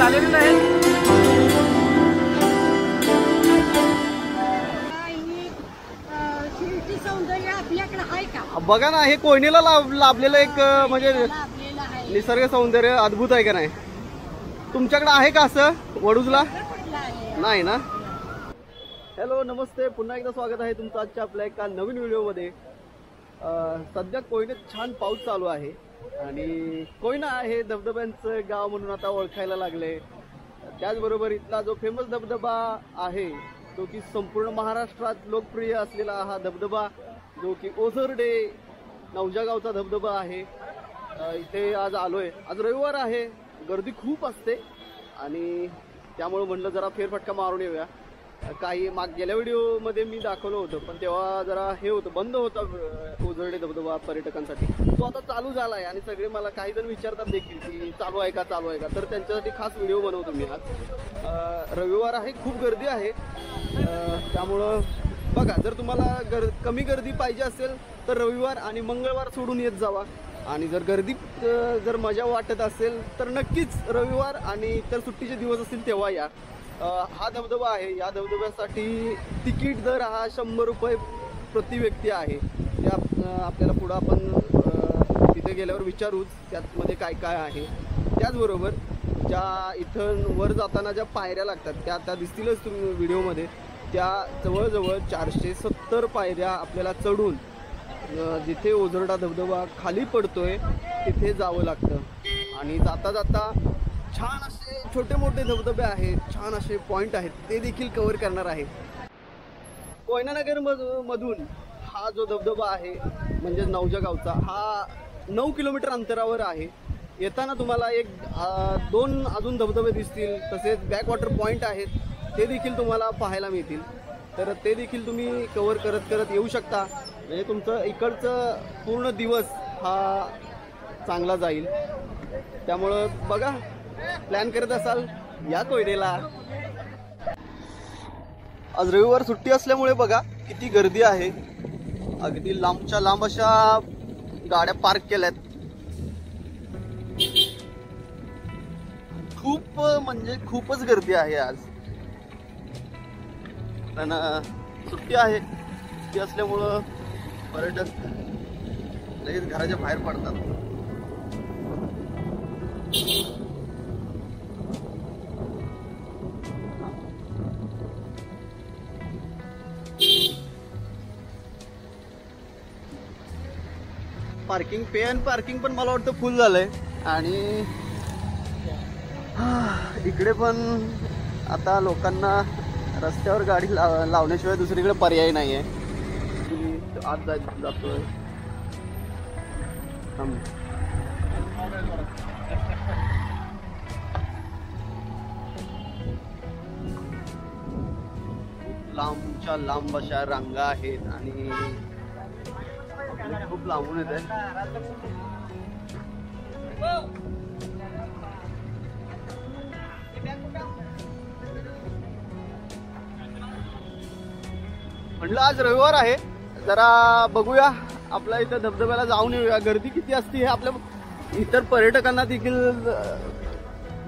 झालेली नाही। बघा ना, हे कोयनेला लाभलेलं एक म्हणजे निसर्ग सौंदर्य अद्भुत आहे का नाही? तुमच्याकडे आहे का असं वडूजला? नाही ना। हॅलो नमस्ते, पुन्हा एकदा स्वागत आहे तुमचं आजच्या आपल्या एका नवीन व्हिडिओमध्ये। सध्या कोयनेत छान पाऊस चालू आहे आणि कोयना हे धबधब्यांचं गाव म्हणून आता ओळखायला लागले। त्याचबरोबर इथला जो फेमस धबधबा आहे तो की संपूर्ण महाराष्ट्रात लोकप्रिय असलेला हा धबधबा जो की ओझरडे नवजा गावचा धबधबा आहे। इथे आज आलोय, आज रविवार आहे, गर्दी खूप असते आणि त्यामुळे म्हणलं जरा फेरफटका मारून येऊया। काही गेल्या व्हिडिओमध्ये मी दाखवलं होतं पण तेव्हा जरा हे होतं, बंद होता ओझरडे धबधबा पर्यटकांसाठी। तो आता चालू झाला आहे आणि सगळे मला काही जण विचारतात देखील की चालू आहे का, तर त्यांच्यासाठी खास व्हिडिओ बनवतो मी आज। रविवार आहे, खूप गर्दी आहे, त्यामुळं बघा जर तुम्हाला कमी गर्दी पाहिजे असेल तर रविवार आणि मंगळवार सोडून येत जावा, आणि जर गर्दीत जर मजा वाटत असेल तर नक्कीच रविवार आणि इतर सुट्टीचे दिवस असतील तेव्हा या। हा धबधबा आहे, या धबधब्यासाठी तिकीट दर हा 100 रुपये प्रति व्यक्ती आहे। त्या आपल्याला पुढं आपण तिथे गेल्यावर विचारूच त्यामध्ये काय काय आहे। त्याचबरोबर ज्या इथं वर जाताना ज्या पायऱ्या लागतात त्या दिसतीलच तुम्ही व्हिडिओमध्ये, त्या जवळजवळ 470 पायऱ्या आपल्याला चढून जिथे ओझरडा धबधबा खाली पडतोय तिथे जावं लागतं। आणि जाता जाता छान असे छोटे मोठे धबधबे आहेत, छान असे पॉइंट आहेत, ते देखील कव्हर करणार आहे। कोयनानगर मधून हा जो धबधबा आहे म्हणजे नवजा गावचा, हा 9 किलोमीटर अंतरावर आहे। येताना तुम्हाला दोन अजून धबधबे दिसतील, तसेच बॅकवॉटर पॉइंट आहेत, ते देखील तुम्हाला पाहायला मिळतील। तर ते देखील तुम्ही कव्हर करत करत येऊ शकता, म्हणजे तुमचं इकडचं पूर्ण दिवस हा चांगला जाईल। त्यामुळं बघा, प्लॅन करत असाल या कोयनेला। आज रविवार सुट्टी असल्यामुळे बघा किती गर्दी आहे, अगदी लांबच्या लांब अशा गाड्या पार्क केल्यात। खूप म्हणजे खूपच गर्दी आहे आज, पण सुट्टी आहे, सुट्टी असल्यामुळं पर्यटक लगेच घराच्या बाहेर पडतात। पे अँड पार्किंग पण मला वाटतं फुल झालंय, आणि इकडे पण आता लोकांना रस्त्यावर गाडी लावण्याशिवाय दुसरीकडे पर्याय नाहीये। आत जातोय, लांबच्या लांब अशा रांगा आहेत आणि खूप लांबून येत आहे। म्हटलं आज रविवार आहे, जरा बघूया आपल्या इथं धबधब्याला जाऊन येऊया। गर्दी किती असते हे आपल्या इतर पर्यटकांना देखील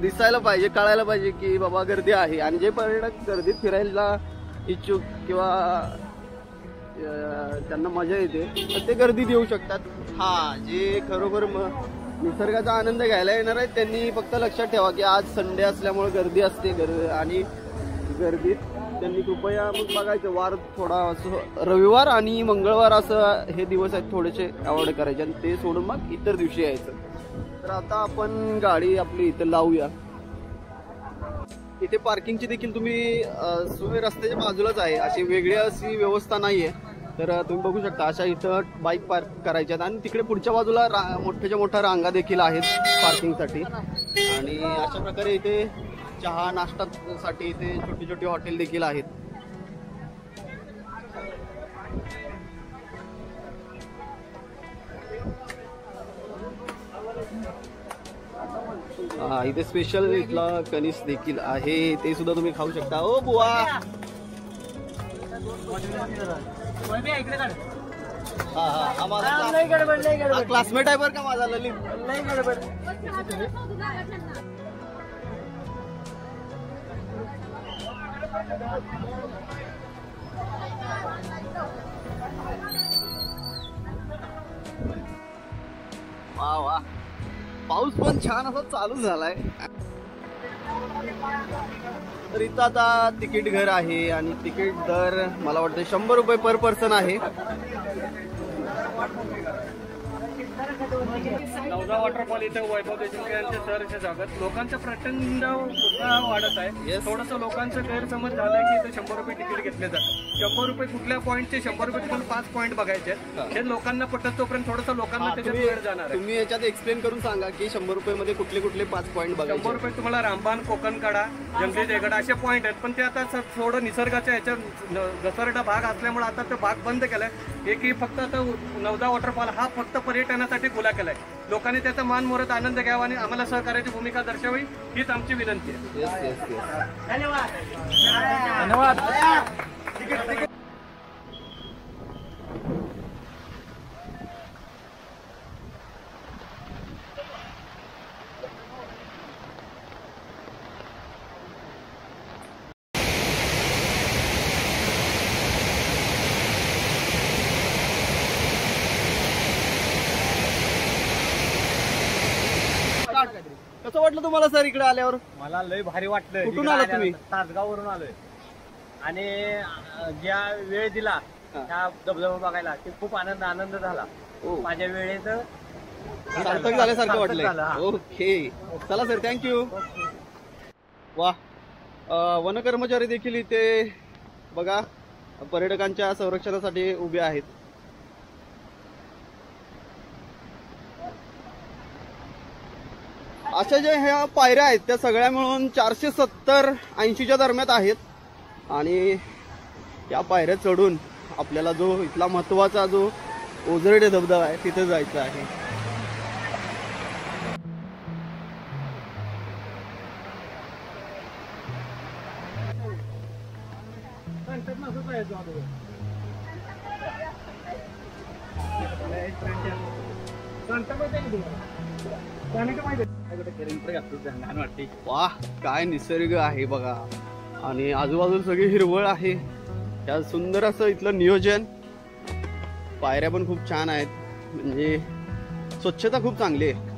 दिसायला पाहिजे, कळायला पाहिजे की बाबा गर्दी आहे, आणि जे पर्यटक गर्दीत फिरायला इच्छुक किंवा त्यांना मजा येते तर ते गर्दीत येऊ शकतात। जे खरोखर निसर्गाचा आनंद घ्यायला येणार आहेत त्यांनी फक्त लक्षात ठेवा की आज संडे असल्यामुळे गर्दी असते, आणि गर्दीत त्यांनी कृपया मग बघायचं वार थोडा असं रविवार आणि मंगळवार असं हे दिवस आहेत थोडेसे अवॉइड करायचे, आणि ते सोडून मग इतर दिवशी यायचं। तर आता आपण गाडी आपली इथं लावूया। इथे पार्किंगची देखील तुम्ही सोय रस्त्याच्या बाजूलाच आहे, अशी वेगळी अशी व्यवस्था नाहीये। तर तुम्ही बघू शकता अशा इथं बाईक पार्क करायच्यात, आणि तिकडे पुढच्या बाजूला मोठ्याच्या मोठ्या रांगा देखील आहेत पार्किंगसाठी, आणि अशा प्रकारे इथे चहा नाश्त्यासाठी इथे छोटी छोटी हॉटेल देखील आहेत। इथे स्पेशल इथला कणीस देखील आहे, ते सुद्धा तुम्ही खाऊ शकता। ओ बुवा, क्लासमेट आहे बरं का माझा ललित। वा वा, पाऊस पण छान असा चालू झालाय. तर इथं आता तिकीट घर आहे आणि तिकीट दर मला वाटतं 100 रुपये पर पर्सन आहे. नवजा वॉटरफॉल इथे वैभव देशमुख यांच्या सहर्ष स्वागत. लोकांचा प्रचंड उत्साह वाढत आहे. थोडंसं लोकांचा गैरसमज झालाय की इथे 100 रुपये तिकीट घेतले जातात. 100 रुपये कुठल्या पॉईंटचे 100 रुपये तुम्हाला 5 पॉईंट बघायचे आहेत. हे लोकांना पटत तोपर्यंत थोडंसं लोकांना त्याच्यात वेळ जाणार आहे. तुम्ही याच्यात एक्सप्लेन करून सांगा की 100 रुपये मध्ये कुठले कुठले 5 पॉईंट बघायचे. 100 रुपये तुम्हाला रामबान, कोकणकडा, जंगली देगड असे पॉईंट आहेत. पण ते आता थोडं निसर्गाच्या ह्याच्यात घसरडा भाग असल्यामुळे आता तो भाग बंद केलाय. हे की फक्त आता नवजा वॉटरफॉल हा फक्त पर्यटनासाठी खुला केलाय. लोकांनी त्याचा मान मोरत आनंद घ्यावा आणि आम्हाला सहकार्याची भूमिका दर्शवावी हीच आमची विनंती आहे. धन्यवाद. कसं वाटलं तुम्हाला सर इकडे आल्यावर? मला लय भारी वाटलं. कुठून आला तुम्ही? तासगाववरून आलोय आणि ज्या वेळ दिला त्या धबधबा बघायला ते खूप आनंद झाला. माझ्या वेळेचं सार्थक झाल्यासारखं वाटलंय. ओके, चला सर, थँक्यू. वा, वन कर्मचारी देखील इथे बघा पर्यटकांच्या संरक्षणासाठी उभे आहेत. अशा ज्या ह्या पायऱ्या आहेत त्या सगळ्या मिळून 470-80च्या दरम्यान आहेत आणि या पायऱ्या चढून आपल्याला जो इथला महत्वाचा जो ओझरडे धबधबा आहे तिथे जायचं आहे. वाह, काय निसर्ग आहे बघा आणि आजूबाजूला सगळी हिरवळ आहे. त्या सुंदर असं इथलं नियोजन. पायऱ्या पण खूप छान आहेत, म्हणजे स्वच्छता खूप चांगली आहे.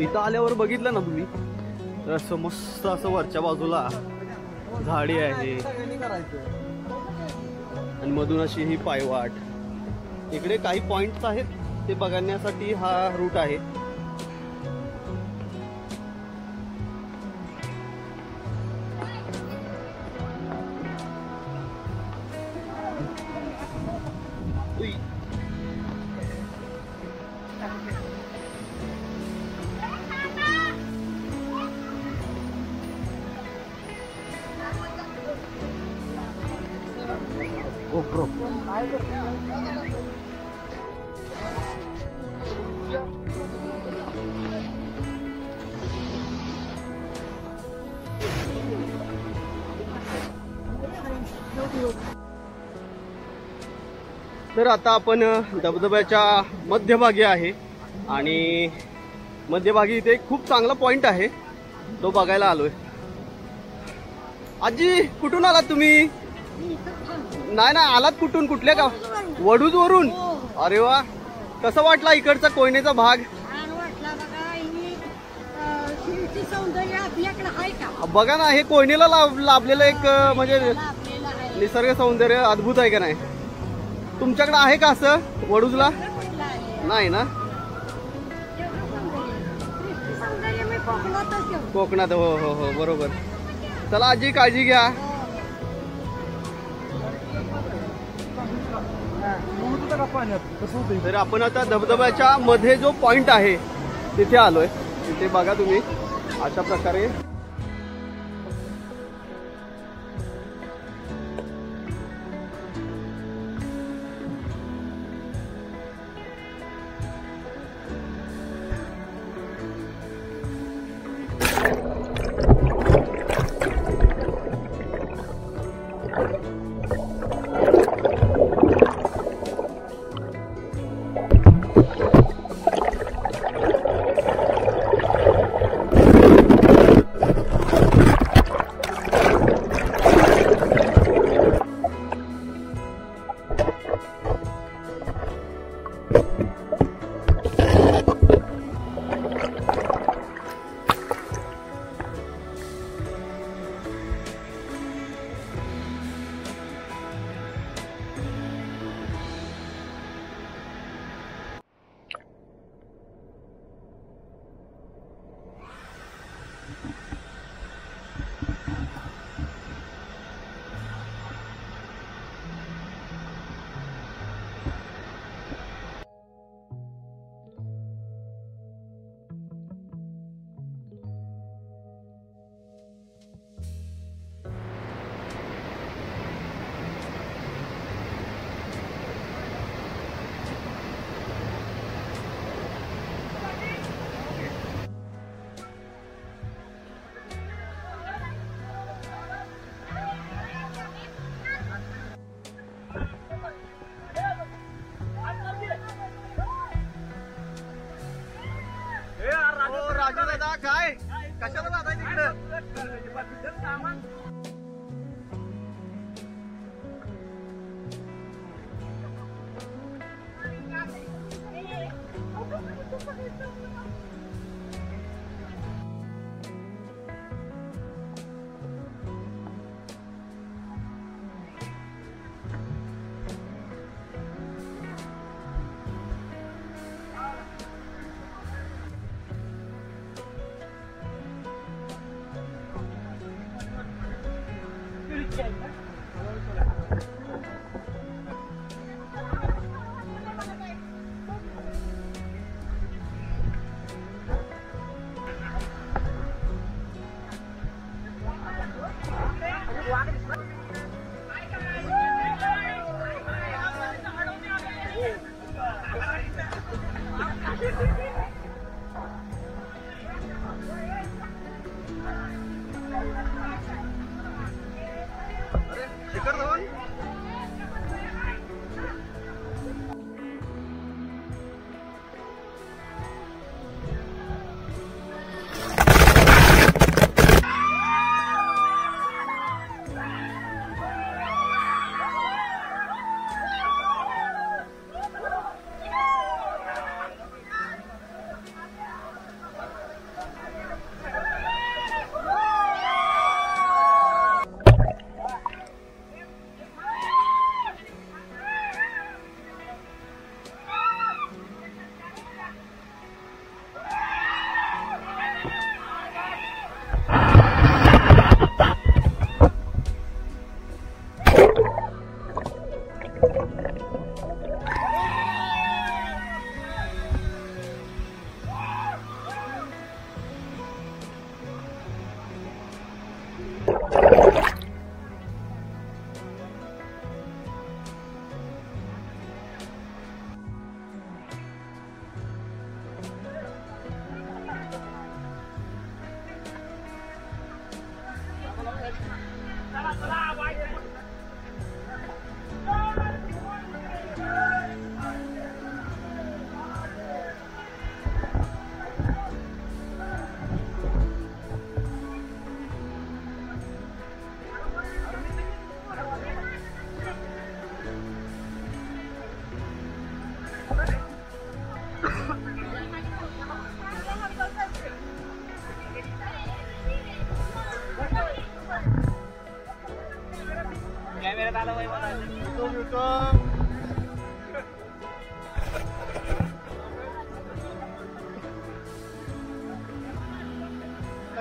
इथं आल्यावर बघितलं ना तुम्ही तर असं मस्त असं वरच्या बाजूला झाडी आहे आणि मधून अशी ही पायवाट. इकडे काही पॉइंट्स आहेत ते बघण्यासाठी हा रूट आहे. GoPro. तर आता आपण धबधब्याच्या मध्यभागी आहे आणि मध्यभागी इथे खूप चांगला पॉइंट आहे तो बघायला आलोय. आजी कुठून आलात तुम्ही? नाही नाही, आलात कुठून? कुठल्या गाव? वडूज वरून. अरे वा, कसा वाटला इकडचा कोयनेचा भाग? बघा ना, हे कोयनेला लाभलेलं एक म्हणजे निसर्ग सौंदर्य अद्भुत आहे का नाही? तुमच्याकडे आहे का असं वडूजला? नाही ना, कोकणात. हो हो हो, बरोबर. चला आजी, काळजी घ्या. बघितलं का पाण्यात कसं होतं. तर आपण आता धबधब्याच्या मध्ये जो पॉइंट आहे तिथे आलोय. तिथे बघा तुम्ही अशा प्रकारे राजू दादा काय कशाला जाताय तिकडं. शिखर धवन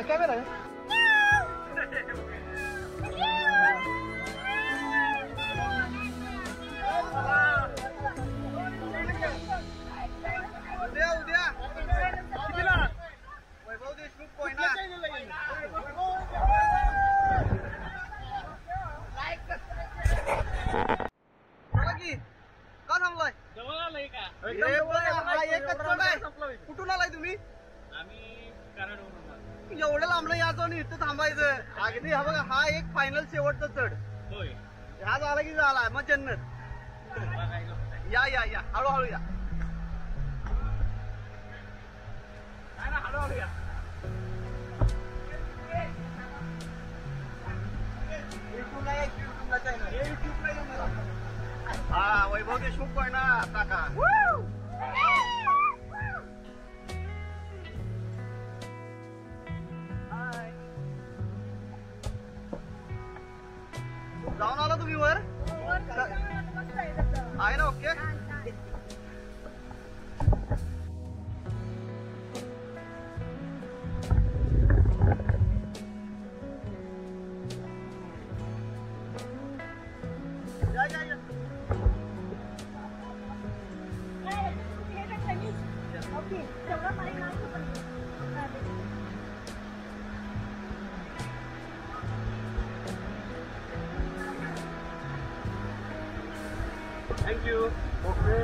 कॅमेरा आहे. अरे पण हा एकच चढ आहे. कुठून आलाय तुम्ही? आम्ही कराडवरून. एवढं लांबणं या जाऊन इथं थांबायचं अगदी. हा बघा हा एक फायनल शेवटचा चढ. होय. ह्या झाला की झाला मग जन्नत. या या या हळूहळू या. हळूहळू या. हा वैभव देशमुख आहे ना काका. जाऊन आला तुम्ही वर? आहे ना okay. Thank you. Okay.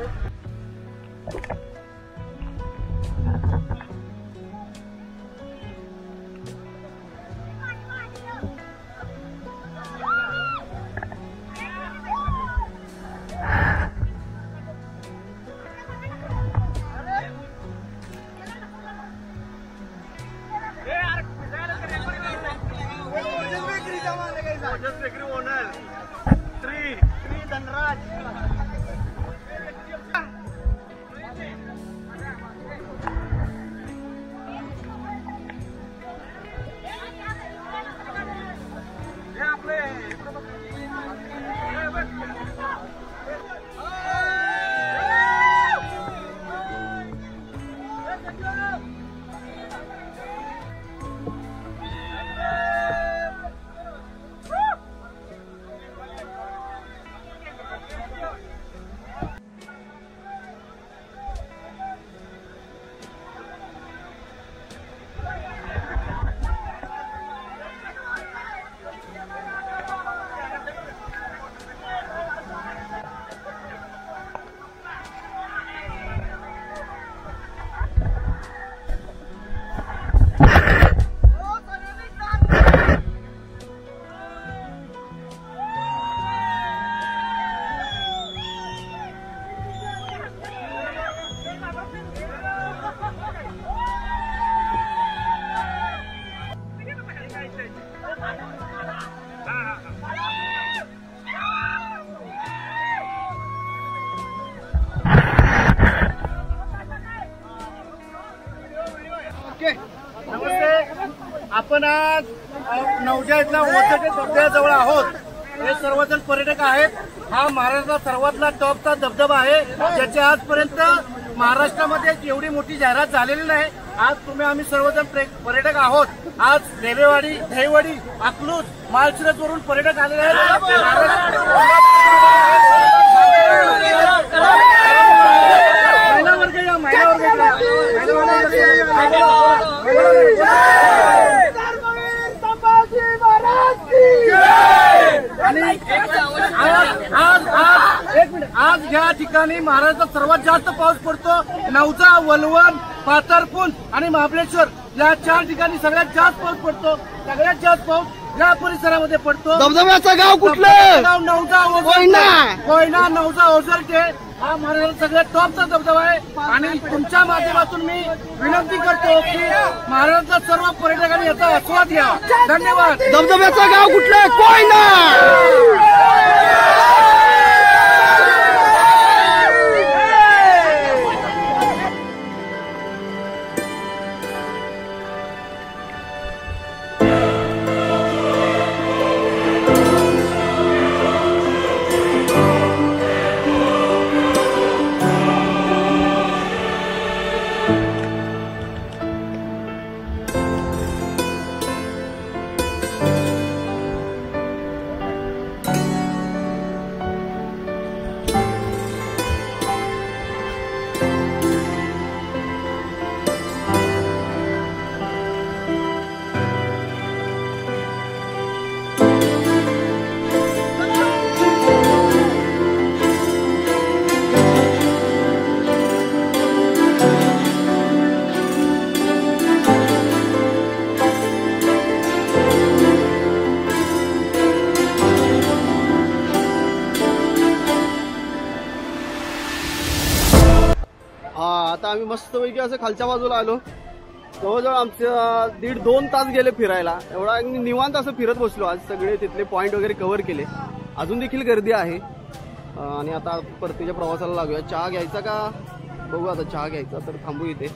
Bakery owner Shri Dhanraj. नमस्ते. आपण आज नवजा इथल्या वसटे धबधब्याजवळ आहोत. हे सर्वजण पर्यटक आहेत. हा महाराष्ट्राचा सर्वातला टॉपचा धबधबा आहे, ज्याची आजपर्यंत महाराष्ट्रामध्ये एवढी मोठी जाहिरात झालेली नाही. आज आम्ही सर्वजण पर्यटक आहोत. आज रेल्वेवाडी, दहिवडी, अकलूज, माळशिरस वरून पर्यटक आलेले आहेत. महिला वर्ग या, महिला आज या ठिकाणी महाराष्ट्रात सर्वात जास्त पाऊस पडतो. नवजा, वलवण, पाथरपुंज आणि महाबळेश्वर या 4 ठिकाणी सगळ्यात जास्त पाऊस पडतो. सगळ्यात जास्त पाऊस या परिसरामध्ये पडतो. धबधब्याचं गाव कुठलं? गाव नवजा, कोयना, नवजा, ओझरटे. हा महाराष्ट्रात सगळ्यात टॉपचा धबधबा आहे. आणि तुमच्या माध्यमातून मी विनंती करतो की महाराष्ट्रात सर्व पर्यटकांनी याचा आस्वाद घ्यावा. धन्यवाद. धबधब्याचं गाव कुठलं? कोयना. आता आम्ही मस्तपैकी असं खालच्या बाजूला आलो. जवळजवळ आमच्या 1.5-2 तास गेले फिरायला. एवढा निवांत असं फिरत बसलो. आज सगळे तिथले पॉईंट वगैरे कव्हर केले. अजून देखील गर्दी आहे आणि आता परतीच्या प्रवासाला लागूया. चहा घ्यायचा का बघू, आता चहा घ्यायचा तर थांबू इथे.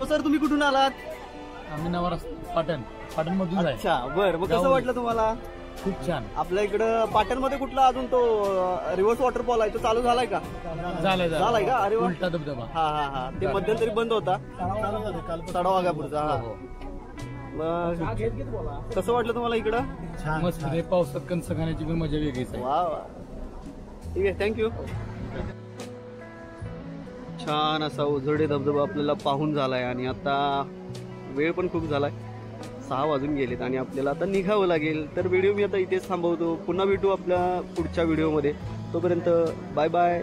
सर तुम्ही कुठून आलात? आम्ही नवरा पाटण मधून आहे. अच्छा बरं, मग कसं वाटलं तुम्हाला? खूप छान. आपल्या इकडं पाटणमध्ये कुठला अजून तो रिव्हर्स वॉटरफॉल आहे तो चालू झालाय का? झालाय का? अरे वा. उलटा धबधबा. हा ते मध्यंतरी बंद होता तडावागापूरचा. हा मग कसं वाटलं तुम्हाला इकडं? मस्त. पावसात कणसं खाण्याची पण मजा वेगळीच आहे. वा वा, ठीक आहे, थँक्यू. छान असा उजळडे धबधबा आपल्याला पाहून झालाय आणि आता वेळ पण खूप झालाय. 6 वाजून गेलेत आणि आपल्याला आता निघावं लागेल. तर व्हिडिओ मी आता इथेच थांबवतो. पुन्हा भेटू आपल्या पुढच्या व्हिडिओमध्ये. तोपर्यंत बाय बाय.